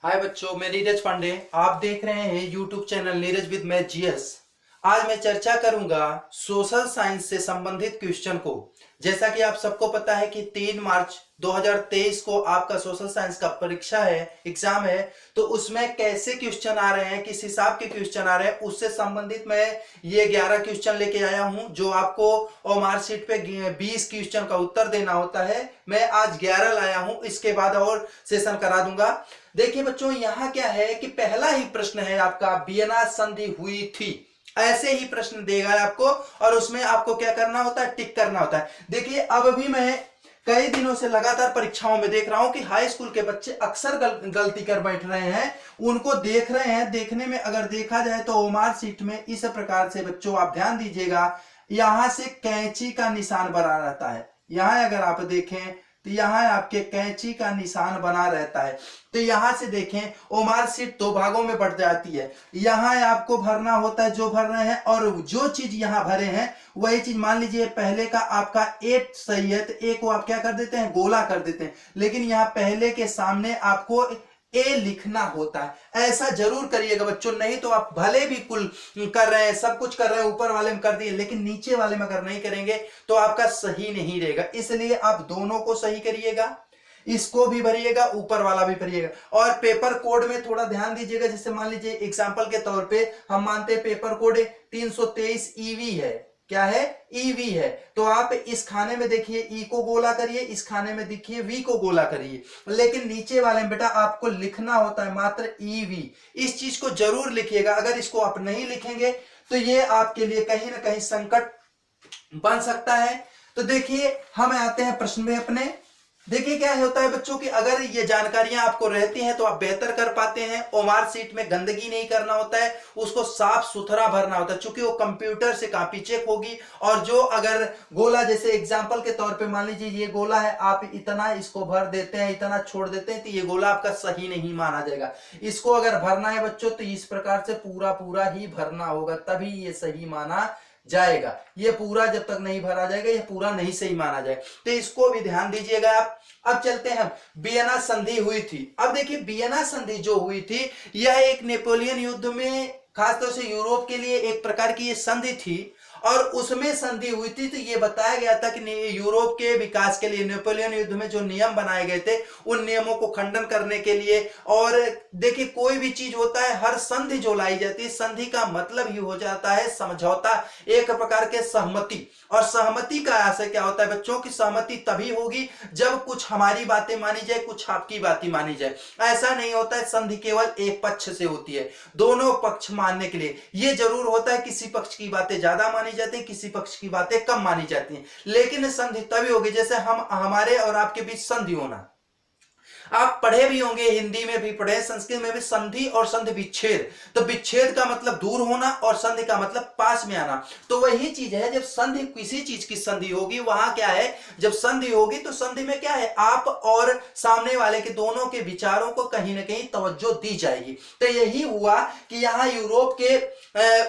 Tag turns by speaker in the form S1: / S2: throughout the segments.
S1: हाय बच्चों, मैं नीरज पांडे। आप देख रहे हैं YouTube channel Neeraj with math GS. आज मैं चर्चा करूंगा सोशल साइंस से संबंधित क्वेश्चन को। जैसा कि आप सबको पता है कि 3 मार्च 2023 को आपका सोशल साइंस का परीक्षा है, एग्जाम है। तो उसमें कैसे क्वेश्चन आ रहे हैं, किस हिसाब के क्वेश्चन आ रहे हैं, उससे संबंधित मैं ये 11 क्वेश्चन लेके आया हूं, जो आपको और मार्कशीट पे 20 क्वेश्चन का उत्तर देना होता है। मैं आज 11 लाया हूं, इसके बाद और सेशन करा दूंगा। देखिए बच्चों, यहां क्या है कि पहला ही प्रश्न है आपका, वियना संधि हुई थी। ऐसे ही प्रश्न देगा आपको और उसमें आपको क्या करना होता है, टिक करना होता है। देखिए अब भी मैं कई दिनों से लगातार परीक्षाओं में देख रहा हूं कि हाई स्कूल के बच्चे अक्सर गलती कर बैठ रहे हैं। उनको देख रहे हैं, देखने में अगर देखा जाए तो ओमार सीट में इस प्रकार से बच्चों आप ध्यान दीजिएगा, यहां से कैंची का निशान बना रहता है। यहां अगर आप देखें तो यहां आपके कैंची का निशान बना रहता है। तो यहां से देखें ओमार सीट 2 भागों में बढ़ जाती है। यहां आपको भरना होता है जो भर रहे हैं, और जो चीज यहां भरे हैं वही चीज, मान लीजिए पहले का आपका 8 सही है तो एक को आप क्या कर देते हैं, गोला कर देते हैं। लेकिन यहां पहले के सामने आपको ए लिखना होता है। ऐसा जरूर करिएगा बच्चों, नहीं तो आप भले भी कुल कर रहे हैं, सब कुछ कर रहे हैं, ऊपर वाले में कर दिए, लेकिन नीचे वाले में अगर नहीं करेंगे तो आपका सही नहीं रहेगा। इसलिए आप दोनों को सही करिएगा, इसको भी भरिएगा, ऊपर वाला भी भरिएगा। और पेपर कोड में थोड़ा ध्यान दीजिएगा। जैसे मान लीजिए एग्जांपल के तौर पे हम मानते हैं पेपर कोड 323 ईवी है। क्या है, ईवी है। तो आप इस खाने में देखिए ई को गोला करिए, इस खाने में देखिए वी को गोला करिए, लेकिन नीचे वाले में बेटा आपको लिखना होता है मात्र ईवी। इस चीज को जरूर लिखिएगा। अगर इसको आप नहीं लिखेंगे तो ये आपके लिए कहीं ना कहीं संकट बन सकता है। तो देखिए हम आते हैं प्रश्न में अपने। देखिए क्या होता है बच्चों की, अगर ये जानकारियां आपको रहती हैं तो आप बेहतर कर पाते हैं। ओमार सीट में गंदगी नहीं करना होता है, उसको साफ सुथरा भरना होता है, क्योंकि वो कंप्यूटर से कॉपी चेक होगी। और जो अगर गोला, जैसे एग्जांपल के तौर पे मान लीजिए ये गोला है, आप इतना इसको भर देते हैं, इतना छोड़ देते हैं, तो ये गोला आपका सही नहीं माना जाएगा। इसको अगर भरना है बच्चों तो इस प्रकार से पूरा पूरा ही भरना होगा, तभी ये सही माना जाएगा। ये पूरा जब तक नहीं भरा जाएगा ये पूरा नहीं सही माना जाएगा। तो इसको भी ध्यान दीजिएगा आप। अब चलते हैं, वियना संधि हुई थी। अब देखिए वियना संधि जो हुई थी, यह एक नेपोलियन युद्ध में खासतौर से यूरोप के लिए एक प्रकार की ये संधि थी, और उसमें संधि हुई थी। तो ये बताया गया था कि यूरोप के विकास के लिए नेपोलियन युद्ध में जो नियम बनाए गए थे उन नियमों को खंडन करने के लिए। और देखिए कोई भी चीज होता है, हर संधि जो लाई जाती है, संधि का मतलब ही हो जाता है समझौता, एक प्रकार के सहमति। और सहमति का आशय क्या होता है बच्चों की, सहमति तभी होगी जब कुछ हमारी बातें मानी जाए, कुछ आपकी बातें मानी जाए। ऐसा नहीं होता है संधि केवल एक पक्ष से होती है, दोनों पक्ष मानने के लिए। यह जरूर होता है किसी पक्ष की बातें ज्यादा मानी जाती है, किसी पक्ष की बातें कम मानी जाती हैं। लेकिन संधि तभी होगी जैसे हम हमारे और आपके बीच संधि होना। आप पढ़े भी होंगे, हिंदी में भी पढ़े, संस्कृत में भी, संधि और संधि विच्छेद। तो विच्छेद का मतलब दूर होना और संधि का मतलब पास में आना। तो वही चीज है, जब संधि किसी चीज की संधि होगी, वहां क्या है, जब संधि होगी तो संधि में क्या है, आप और सामने वाले के दोनों के विचारों को कहीं ना कहीं तवज्जो दी जाएगी। तो यही हुआ कि यहाँ यूरोप के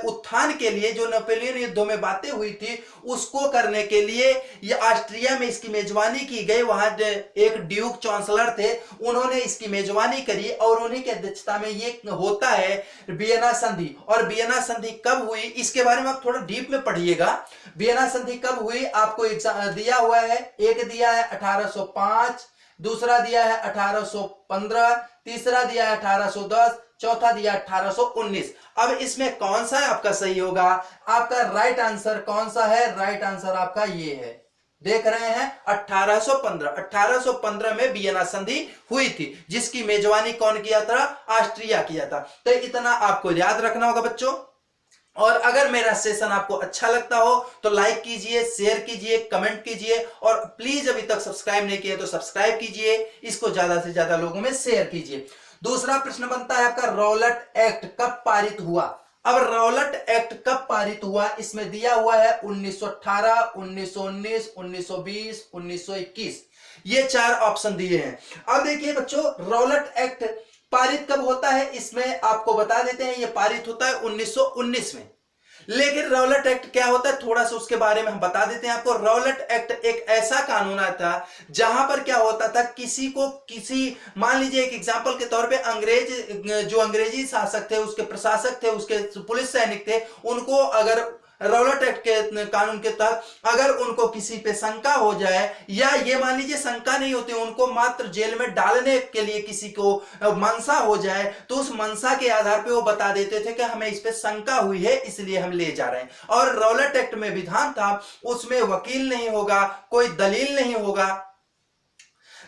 S1: उत्थान के लिए जो नेपोलियन युद्धों में बातें हुई थी उसको करने के लिए ये ऑस्ट्रिया में इसकी मेजबानी की गई। वहां एक ड्यूक चांसलर थे, उन्होंने इसकी मेजबानी करी और उन्हीं की अध्यक्षता में ये होता है वियना संधि। और वियना संधि कब हुई इसके बारे में आप थोड़ा डीप में पढ़िएगा। वियना संधि कब हुई आपको दिया हुआ है, एक दिया है 1805, दूसरा दिया है 1815, तीसरा दिया है 1810, चौथा दिया 1819। अब इसमें कौन सा आपका सही होगा, आपका राइट आंसर कौन सा है, राइट आंसर आपका ये है, देख रहे हैं 1815 में वियना संधि हुई थी, जिसकी मेजबानी कौन किया था, ऑस्ट्रिया किया था। तो इतना आपको याद रखना होगा बच्चों। और अगर मेरा सेशन आपको अच्छा लगता हो तो लाइक कीजिए, शेयर कीजिए, कमेंट कीजिए, और प्लीज अभी तक सब्सक्राइब नहीं किया तो सब्सक्राइब कीजिए, इसको ज्यादा से ज्यादा लोगों में शेयर कीजिए। दूसरा प्रश्न बनता है आपका, रॉलेट एक्ट कब पारित हुआ। अब रॉलेट एक्ट कब पारित हुआ, इसमें दिया हुआ है 1918, 1919, 1920, 1921। ये 4 ऑप्शन दिए हैं। अब देखिए बच्चों, रॉलेट एक्ट पारित कब होता है, इसमें आपको बता देते हैं, ये पारित होता है 1919 में। लेकिन रौलट एक्ट क्या होता है, थोड़ा सा उसके बारे में हम बता देते हैं आपको। रौलट एक्ट एक ऐसा कानून था जहां पर क्या होता था, किसी को किसी, मान लीजिए एक एग्जांपल के तौर पे जो अंग्रेजी शासक थे, उसके प्रशासक थे, उसके पुलिस सैनिक थे, उनको अगर रौलट एक्ट के कानून के तहत अगर उनको किसी पे शंका हो जाए, या ये मान लीजिए शंका नहीं होती, उनको मात्र जेल में डालने के लिए किसी को मनसा हो जाए, तो उस मनसा के आधार पे वो बता देते थे कि हमें इस पे शंका हुई है इसलिए हम ले जा रहे हैं। और रौलट एक्ट में विधान था, उसमें वकील नहीं होगा, कोई दलील नहीं होगा।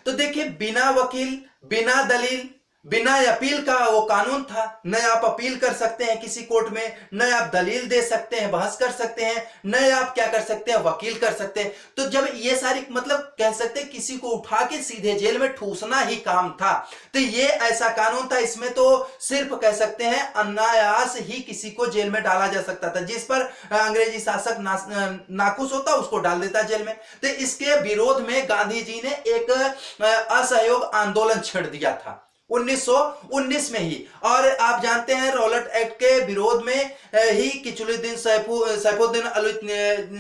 S1: तो देखिए, बिना वकील, बिना दलील, बिना अपील का वो कानून था। न आप अपील कर सकते हैं किसी कोर्ट में, न आप दलील दे सकते हैं, बहस कर सकते हैं, न आप क्या कर सकते हैं, वकील कर सकते हैं। तो जब ये सारी, मतलब कह सकते हैं किसी को उठा के सीधे जेल में ठूसना ही काम था, तो ये ऐसा कानून था। इसमें तो सिर्फ कह सकते हैं अनायास ही किसी को जेल में डाला जा सकता था। जिस पर अंग्रेजी शासक नाखुश होता उसको डाल देता जेल में। तो इसके विरोध में गांधी जी ने एक असहयोग आंदोलन छेड़ दिया था 1919 में ही। और आप जानते हैं रौलट एक्ट के विरोध में ही किचलुद्दीन सैफुद्दीन अली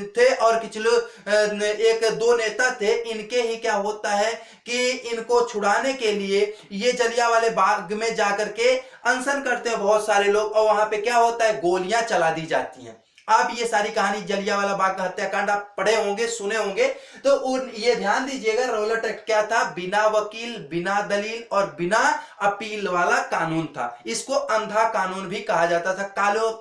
S1: थे, और एक दो नेता थे। इनके ही क्या होता है कि इनको छुड़ाने के लिए ये जलियांवाले बाग में जाकर के अनशन करते हैं बहुत सारे लोग, और वहां पे क्या होता है, गोलियां चला दी जाती हैं। आप ये सारी कहानी जलियांवाला बाग का हत्याकांड आप पढ़े होंगे, सुने होंगे। तो ये ध्यान दीजिएगा, रौलट एक्ट क्या था, बिना वकील, बिना दलील और बिना अपील वाला कानून था। इसको अंधा कानून भी कहा जाता था,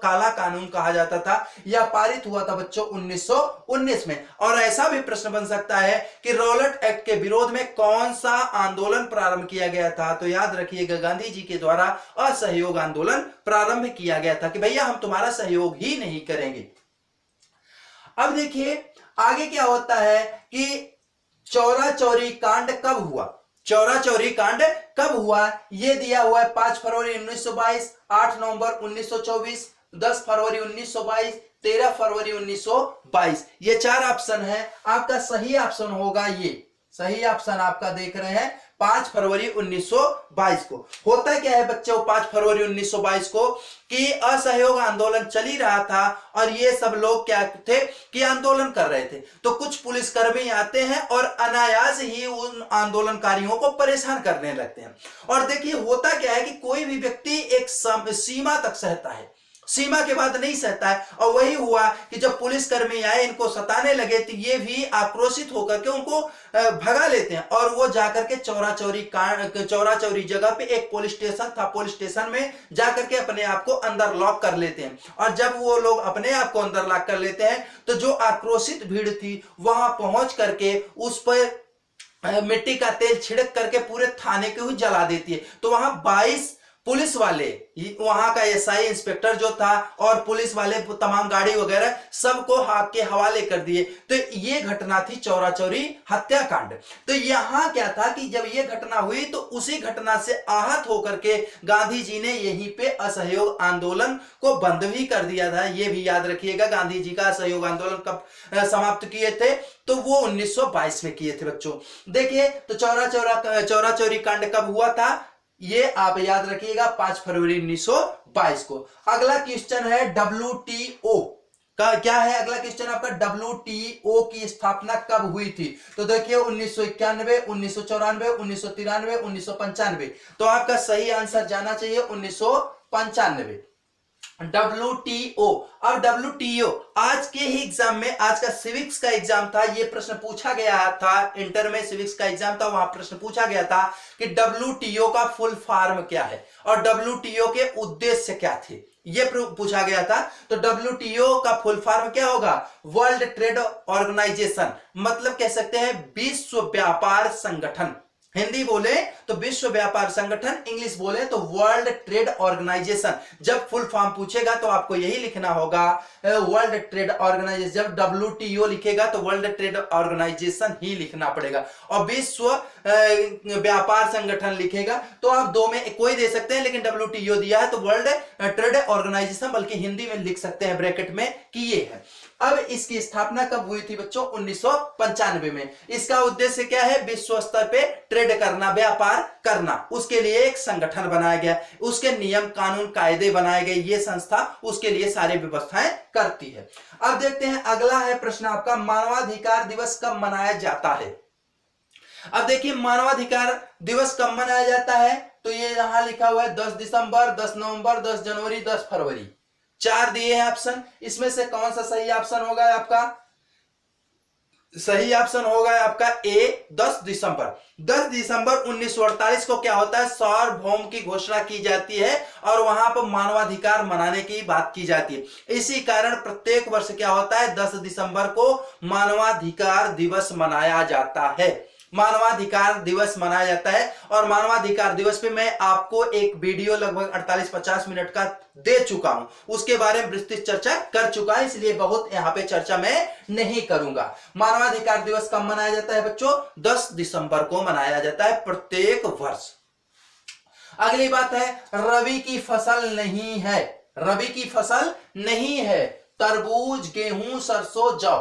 S1: काला कानून कहा जाता था। यह पारित हुआ था बच्चों 1919 में। और ऐसा भी प्रश्न बन सकता है कि रौलट एक्ट के विरोध में कौन सा आंदोलन प्रारंभ किया गया था, तो याद रखिएगा गांधी जी के द्वारा असहयोग आंदोलन प्रारंभ किया गया था कि भैया हम तुम्हारा सहयोग ही नहीं करेंगे। अब देखिए आगे क्या होता है कि चौरा चौरी कांड कब हुआ। चौरा चौरी कांड कब हुआ, यह दिया हुआ है 5 फरवरी 1922, 8 नवंबर 1924, 10 फरवरी 1922, 13 फरवरी 1922। ये 4 ऑप्शन है। आपका सही ऑप्शन होगा ये, सही ऑप्शन आपका देख रहे हैं 5 फरवरी 1922 को। होता क्या है बच्चों 5 फरवरी 1922 को, कि असहयोग आंदोलन चल ही रहा था, और ये सब लोग क्या थे कि आंदोलन कर रहे थे। तो कुछ पुलिसकर्मी आते हैं और अनायास ही उन आंदोलनकारियों को परेशान करने लगते हैं। और देखिए होता क्या है कि कोई भी व्यक्ति एक सीमा तक सहता है, सीमा के बाद नहीं सहता है। और वही हुआ कि जब पुलिसकर्मी आए, इनको सताने लगे, तो ये भी आक्रोशित होकर के उनको भगा लेते हैं। और वो जाकर के चौरा चौरी जगह पे एक पुलिस स्टेशन था, पुलिस स्टेशन में जाकर के अपने आप को अंदर लॉक कर लेते हैं। और जब वो लोग अपने आप को अंदर लॉक कर लेते हैं, तो जो आक्रोशित भीड़ थी वहां पहुंच करके उस पर मिट्टी का तेल छिड़क करके पूरे थाने को ही जला देती है। तो वहां 22 पुलिस वाले, वहां का एसआई इंस्पेक्टर जो था और पुलिस वाले तमाम गाड़ी वगैरह सबको हाथ के हवाले कर दिए। तो ये घटना थी चौरा चौरी हत्याकांड। तो यहां क्या था कि जब ये घटना हुई तो उसी घटना से आहत होकर के गांधी जी ने यहीं पे असहयोग आंदोलन को बंद भी कर दिया था। ये भी याद रखिएगा, गांधी जी का असहयोग आंदोलन कब समाप्त किए थे, तो वो 1922 में किए थे बच्चों। देखिए तो चौरा चौरी कांड कब हुआ था, ये आप याद रखिएगा 5 फरवरी 1922 को। अगला क्वेश्चन है WTO का, क्या है अगला क्वेश्चन आपका, WTO की स्थापना कब हुई थी। तो देखिए 1991, 1994, 1993, 1995। तो आपका सही आंसर जाना चाहिए 1995। WTO। अब WTO आज के ही एग्जाम में, आज का सिविक्स का एग्जाम था, ये प्रश्न पूछा गया था। इंटर में सिविक्स का एग्जाम था, वहां प्रश्न पूछा गया था कि WTO का फुल फॉर्म क्या है और WTO के उद्देश्य क्या थे, ये पूछा गया था। तो WTO का फुल फॉर्म क्या होगा, वर्ल्ड ट्रेड ऑर्गेनाइजेशन, मतलब कह सकते हैं विश्व व्यापार संगठन। हिंदी बोले तो विश्व व्यापार संगठन, इंग्लिश बोले तो वर्ल्ड ट्रेड ऑर्गेनाइजेशन। जब फुल फॉर्म पूछेगा तो आपको यही लिखना होगा वर्ल्ड ट्रेड ऑर्गेनाइजेशन। जब WTO लिखेगा तो वर्ल्ड ट्रेड ऑर्गेनाइजेशन ही लिखना पड़ेगा। और विश्व व्यापार संगठन लिखेगा तो आप दो में कोई दे सकते हैं, लेकिन WTO दिया है तो वर्ल्ड ट्रेड ऑर्गेनाइजेशन, बल्कि हिंदी में लिख सकते हैं ब्रैकेट में कि ये है। अब इसकी स्थापना कब हुई थी बच्चों? 1995 में। इसका उद्देश्य क्या है? विश्व स्तर पे ट्रेड करना, व्यापार करना। उसके लिए एक संगठन बनाया गया, उसके नियम कानून कायदे बनाए गए, ये संस्था उसके लिए सारी व्यवस्थाएं करती है। अब देखते हैं अगला है प्रश्न आपका, मानवाधिकार दिवस कब मनाया जाता है? अब देखिए मानवाधिकार दिवस कब मनाया जाता है, तो ये यहां लिखा हुआ है 10 दिसंबर, 10 नवंबर, 10 जनवरी, 10 फरवरी। 4 दिए हैं ऑप्शन, इसमें से कौन सा सही ऑप्शन होगा आपका? सही ऑप्शन होगा आपका ए 10 दिसंबर। 10 दिसंबर 1948 को क्या होता है? सार्वभौम की घोषणा की जाती है और वहां पर मानवाधिकार मनाने की बात की जाती है। इसी कारण प्रत्येक वर्ष क्या होता है? 10 दिसंबर को मानवाधिकार दिवस मनाया जाता है। मानवाधिकार दिवस मनाया जाता है और मानवाधिकार दिवस पे मैं आपको एक वीडियो लगभग 48-50 मिनट का दे चुका हूं, उसके बारे में विस्तृत चर्चा कर चुका है, इसलिए बहुत यहां पे चर्चा मैं नहीं करूंगा। मानवाधिकार दिवस कब मनाया जाता है बच्चों? 10 दिसंबर को मनाया जाता है प्रत्येक वर्ष। अगली बात है, रबी की फसल नहीं है। रबी की फसल नहीं है, तरबूज, गेहूं, सरसों, जौ।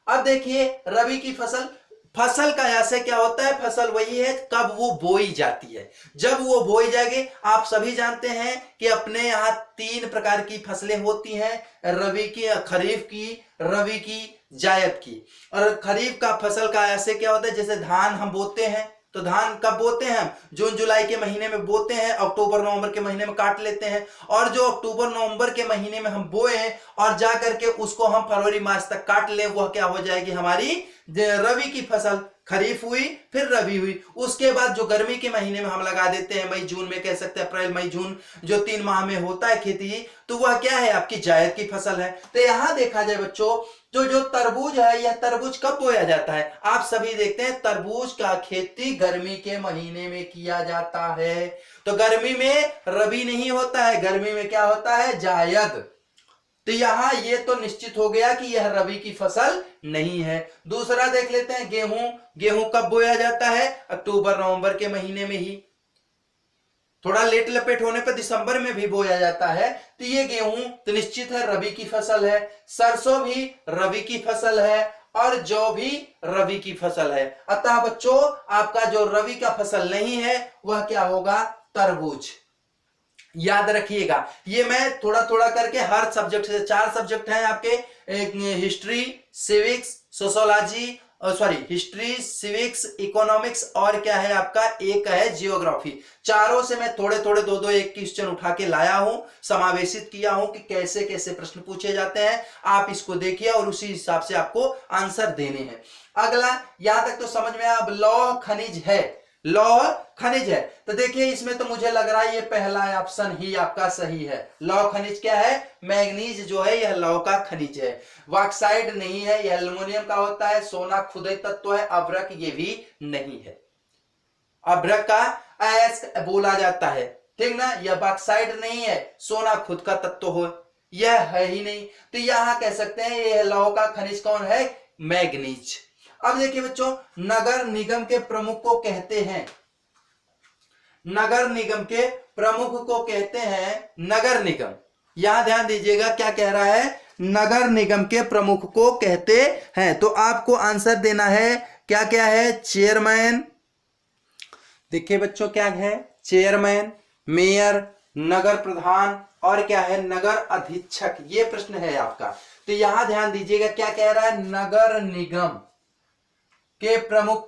S1: अब देखिए रबी की फसल, फसल का ऐसे क्या होता है? फसल वही है कब वो बोई जाती है, जब वो बोई जाएगी। आप सभी जानते हैं कि अपने यहाँ 3 प्रकार की फसलें होती हैं, रबी की, खरीफ की, रबी की, जायद की। और खरीफ का फसल का ऐसे क्या होता है? जैसे धान हम बोते हैं, तो धान कब बोते हैं? जून जुलाई के महीने में बोते हैं, अक्टूबर नवंबर के महीने में काट लेते हैं। और जो अक्टूबर नवंबर के महीने में हम बोए हैं और जाकर के उसको हम फरवरी मार्च तक काट लें, वह क्या हो जाएगी? हमारी रबी की फसल। खरीफ हुई, फिर रबी हुई। उसके बाद जो गर्मी के महीने में हम लगा देते हैं, मई जून में कह सकते हैं, अप्रैल मई जून जो 3 माह में होता है खेती, तो वह क्या है? आपकी जायद की फसल है। तो यहां देखा जाए बच्चों, जो तरबूज है, यह तरबूज कब बोया जाता है? आप सभी देखते हैं तरबूज का खेती गर्मी के महीने में किया जाता है। तो गर्मी में रबी नहीं होता है, गर्मी में क्या होता है? जायद। तो यहां ये तो निश्चित हो गया कि यह रबी की फसल नहीं है। दूसरा देख लेते हैं, गेहूं। गेहूं कब बोया जाता है? अक्टूबर नवंबर के महीने में ही, थोड़ा लेट लपेट होने पर दिसंबर में भी बोया जाता है। तो ये गेहूं तो निश्चित है रबी की फसल है। सरसों भी रबी की फसल है और जौ भी रबी की फसल है। अतः बच्चों आपका जो रबी का फसल नहीं है वह क्या होगा? तरबूज। याद रखिएगा, ये मैं थोड़ा थोड़ा करके हर सब्जेक्ट से, 4 सब्जेक्ट हैं आपके, history, civics, sociology, history, civics, economics और क्या है आपका? एक है जियोग्राफी। चारों से मैं थोड़े थोड़े 2-2 एक क्वेश्चन उठा के लाया हूं, समावेशित किया हूं कि कैसे कैसे प्रश्न पूछे जाते हैं। आप इसको देखिए और उसी हिसाब से आपको आंसर देने हैं। अगला, यहां तक तो समझ में आया। अब लौह खनिज है, लौह खनिज है, तो देखिए इसमें तो मुझे लग रहा है ये पहला ऑप्शन ही आपका सही है। लौह खनिज क्या है? मैग्नीज जो है यह लौह का खनिज है। बॉक्साइट नहीं है, यह एल्युमिनियम का होता है। सोना खुदे तत्व है। अभ्रक ये भी नहीं है, अभ्रक का अयस्क बोला जाता है, ठीक ना। यह बॉक्साइट नहीं है, सोना खुद का तत्व हो, यह है ही नहीं। तो यहां कह सकते हैं यह लौह का खनिज कौन है? मैग्नीज। अब देखिए बच्चों, नगर निगम के प्रमुख को कहते हैं, नगर निगम के प्रमुख को कहते हैं नगर निगम। यहां ध्यान दीजिएगा क्या कह रहा है? नगर निगम के प्रमुख को कहते हैं। तो आपको आंसर देना है क्या क्या है? चेयरमैन, देखिए बच्चों क्या है? चेयरमैन, मेयर, नगर प्रधान और क्या है? नगर अधीक्षक। ये प्रश्न है आपका। तो यहां ध्यान दीजिएगा क्या कह रहा है? नगर निगम के प्रमुख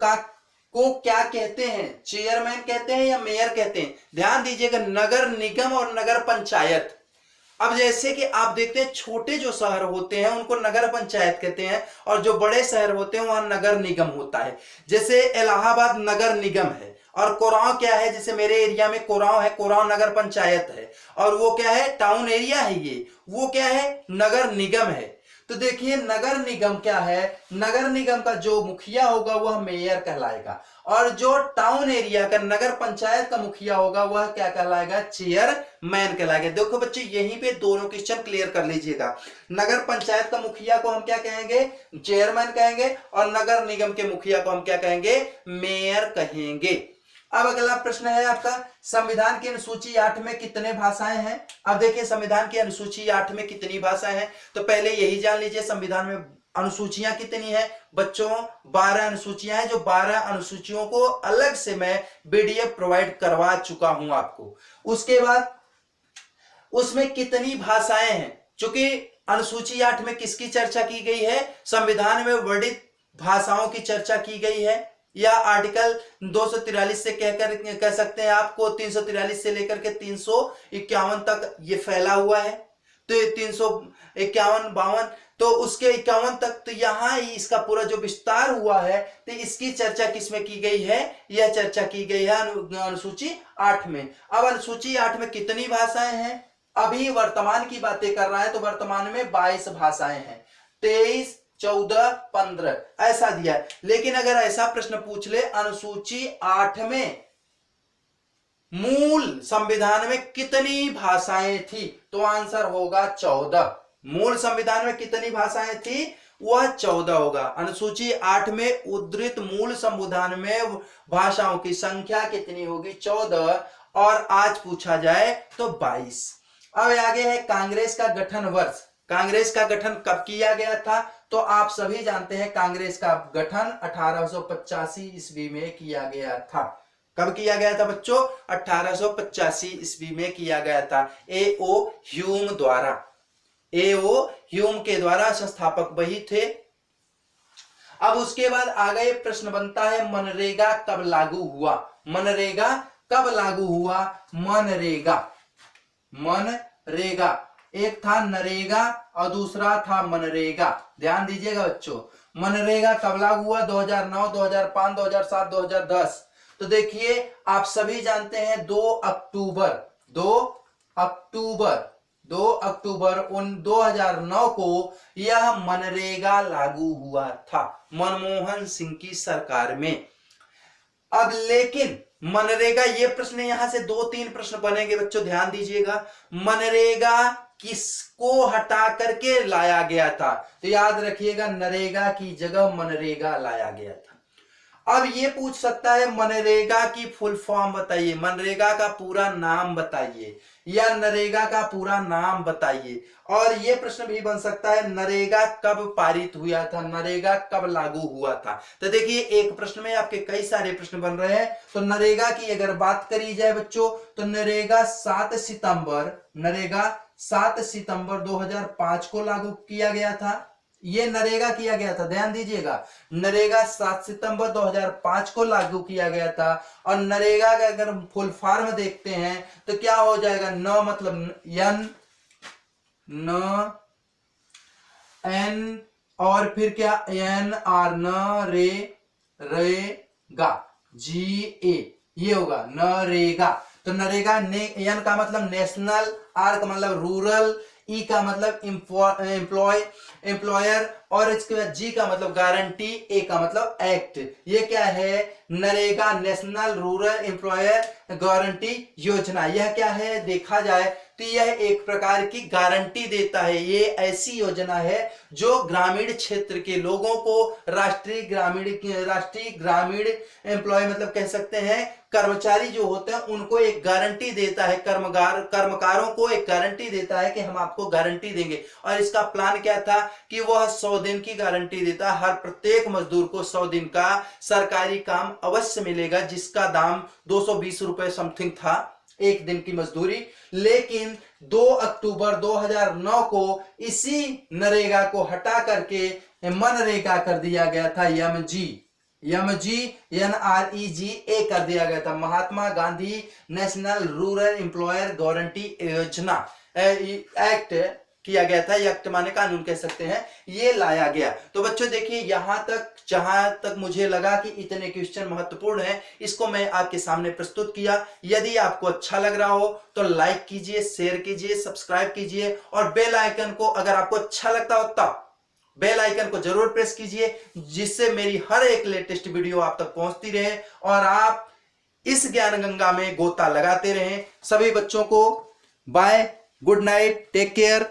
S1: को क्या कहते हैं? चेयरमैन कहते हैं या मेयर कहते हैं? ध्यान दीजिएगा, नगर निगम और नगर पंचायत। अब जैसे कि आप देखते हैं छोटे जो शहर होते हैं उनको नगर पंचायत कहते हैं और जो बड़े शहर होते हैं वहां नगर निगम होता है। जैसे इलाहाबाद नगर निगम है और कोरांव क्या है? जैसे मेरे एरिया में कोरांव है, कोरांव नगर पंचायत है और वो क्या है? टाउन एरिया है ये, वो क्या है? नगर निगम है। तो देखिए नगर निगम क्या है? नगर निगम का जो मुखिया होगा वह मेयर कहलाएगा और जो टाउन एरिया का नगर पंचायत का मुखिया होगा वह क्या कहलाएगा? चेयरमैन कहलाएगा। देखो बच्चे यहीं पे दोनों क्वेश्चन क्लियर कर लीजिएगा। नगर पंचायत का मुखिया को हम क्या कहेंगे? चेयरमैन कहेंगे और नगर निगम के मुखिया को हम क्या कहेंगे? मेयर कहेंगे। अब अगला प्रश्न है आपका, संविधान की अनुसूची 8 में कितने भाषाएं हैं। अब देखिए संविधान की अनुसूची 8 में कितनी भाषाएं हैं, तो पहले यही जान लीजिए संविधान में अनुसूचियां कितनी है बच्चों, 12 अनुसूचियां हैं, जो 12 अनुसूचियों को अलग से मैं पीडीएफ प्रोवाइड करवा चुका हूं आपको। उसके बाद उसमें कितनी भाषाएं हैं, चूंकि अनुसूची 8 में किसकी चर्चा की गई है, संविधान में वर्णित भाषाओं की चर्चा की गई है, या आर्टिकल 243 से कह सकते हैं आपको 343 से लेकर के 351 तक ये फैला हुआ है, तो 351 52 तो उसके 51 तक, तो यहां ही इसका पूरा जो विस्तार हुआ है, तो इसकी चर्चा किसमें की गई है, यह चर्चा की गई है अनुसूची 8 में। अब अनुसूची 8 में कितनी भाषाएं हैं, अभी वर्तमान की बातें कर रहा है तो वर्तमान में 22 भाषाएं हैं, 23 14 15 ऐसा दिया है। लेकिन अगर ऐसा प्रश्न पूछ ले अनुसूची 8 में मूल संविधान में कितनी भाषाएं थी, तो आंसर होगा 14। मूल संविधान में कितनी भाषाएं थी, वह 14 होगा। अनुसूची 8 में उद्धृत मूल संविधान में भाषाओं की संख्या कितनी होगी, 14, और आज पूछा जाए तो 22। अब आगे है कांग्रेस का गठन वर्ष। कांग्रेस का गठन कब किया गया था, तो आप सभी जानते हैं कांग्रेस का गठन 1885 ईस्वी में किया गया था। कब किया गया था बच्चों, 1885 ईस्वी में किया गया था, ए.ओ. ह्यूम द्वारा। ए.ओ. ह्यूम के द्वारा संस्थापक वही थे। अब उसके बाद आगे प्रश्न बनता है मनरेगा कब लागू हुआ। मनरेगा कब लागू हुआ, मनरेगा एक था नरेगा और दूसरा था मनरेगा, ध्यान दीजिएगा बच्चों। मनरेगा कब लागू हुआ, 2009 2005 2007 2010। तो देखिए आप सभी जानते हैं 2 अक्टूबर 2009 को यह मनरेगा लागू हुआ था, मनमोहन सिंह की सरकार में। अब लेकिन मनरेगा, ये प्रश्न यहां से 2-3 प्रश्न बनेंगे बच्चों, ध्यान दीजिएगा। मनरेगा किसको हटा करके लाया गया था, तो याद रखिएगा नरेगा की जगह मनरेगा लाया गया था। अब ये पूछ सकता है मनरेगा की फुल फॉर्म बताइए, मनरेगा का पूरा नाम बताइए, या नरेगा का पूरा नाम बताइए। और ये प्रश्न भी बन सकता है नरेगा कब पारित हुआ था, नरेगा कब लागू हुआ था। तो देखिए एक प्रश्न में आपके कई सारे प्रश्न बन रहे हैं। तो नरेगा की अगर बात करी जाए बच्चों, तो नरेगा 7 सितंबर 2005 को लागू किया गया था। ये नरेगा किया गया था, ध्यान दीजिएगा, नरेगा 7 सितंबर 2005 को लागू किया गया था। और नरेगा का अगर फुल फॉर्म देखते हैं तो क्या हो जाएगा, न मतलब एन और फिर क्या एन आर, न रेगा GA, ये होगा नरेगा। तो नरेगा एन का मतलब नेशनल, आर का मतलब रूरल, ई का मतलब एम्प्लॉयर, और इसके बाद जी का मतलब गारंटी, ए का मतलब एक्ट। ये क्या है, NREGA national rural employer guarantee योजना। यह क्या है देखा जाए तो यह एक प्रकार की गारंटी देता है। ये ऐसी योजना है जो ग्रामीण क्षेत्र के लोगों को राष्ट्रीय ग्रामीण एम्प्लॉय मतलब कह सकते हैं कर्मचारी जो होते हैं उनको एक गारंटी देता है, कर्मकारों को एक गारंटी देता है कि हम आपको गारंटी देंगे। और इसका प्लान क्या था कि वह 100 दिन की गारंटी देता है, हर प्रत्येक मजदूर को 100 दिन का सरकारी काम अवश्य मिलेगा, जिसका दाम 220 रुपए समथिंग था एक दिन की मजदूरी। लेकिन 2 अक्टूबर 2009 को इसी नरेगा को हटा करके मनरेगा कर दिया गया था, NREGA कर दिया गया था, Mahatma Gandhi national rural employer guarantee योजना एक्ट किया गया था। एक्ट माने कानून कह सकते हैं, ये लाया गया। तो बच्चों देखिए यहां तक जहां तक मुझे लगा कि इतने क्वेश्चन महत्वपूर्ण हैं, इसको मैं आपके सामने प्रस्तुत किया। यदि आपको अच्छा लग रहा हो तो लाइक कीजिए, शेयर कीजिए, सब्सक्राइब कीजिए, और बेल आइकन को अगर आपको अच्छा लगता हो तब बेल आइकन को जरूर प्रेस कीजिए, जिससे मेरी हर एक लेटेस्ट वीडियो आप तक पहुंचती रहे और आप इस ज्ञान गंगा में गोता लगाते रहें। सभी बच्चों को bye, good night, take care.